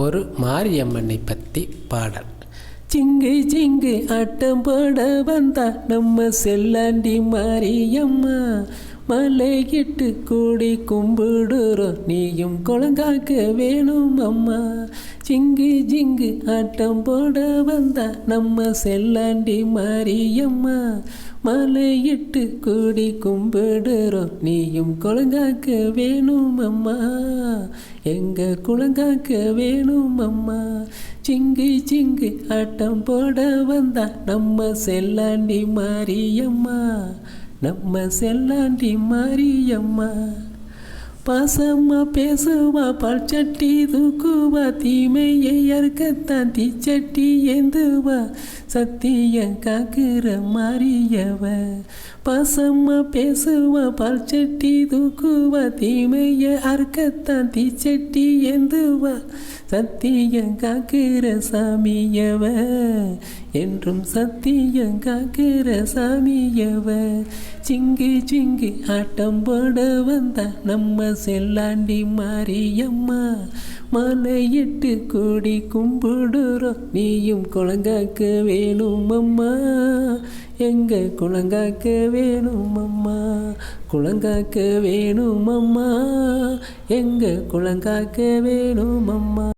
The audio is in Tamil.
ஒரு மாரியம்மனை பற்றி பாடல். சிங்கு சிங்கு ஆட்டம் போட வந்தா நம்ம செல்லாண்டி மாரியம்மா, மலையிட்டு கூடி கும்பிடுறோம் நீயும் குழங்காக்க வேணும் அம்மா. சிங்கு சிங்கு ஆட்டம் போட வந்தா நம்ம செல்லாண்டி மாரியம்மா, மலையிட்டு கூடி கும்பிடுறோம் நீயும் குழங்காக்க வேணும் அம்மா, எங்க குழங்காக்க வேணும் அம்மா. சிங்கு சிங்கு ஆட்டம் போட வந்தா நம்ம செல்லாண்டி மாரியம்மா, நம்ம செல்லாண்டி மாரியம்மா. பாசம்மா பேசுவா, பால் சட்டி தூக்குவா, தீமையை அறுக்கத்தான் தீச்சட்டி ஏந்துவா, சத்தியம் காக்குற மாரியவ. பாசம்மா பேசுவா, பால் சட்டி தூக்குவா, தீமையை அறுக்கத்தான் தீச்சட்டி ஏந்துவா, சத்தியம் காக்குற சாமியவ, என்றும் சத்தியம் காக்குற சாமியவ. சிங்கு சிங்கு ஆட்டம் போட வந்தா நம்ம செல்லாண்டி மாரியம்மா, மலையிட்டு கூடி கும்பிடுறோம் நீயும் குழங்காக்க வேணும் அம்மா, எங்க குழங்காக்க வேணும் அம்மா, குழங்காக்க வேணும் அம்மா, எங்க குழங்காக்க வேணும் அம்மா.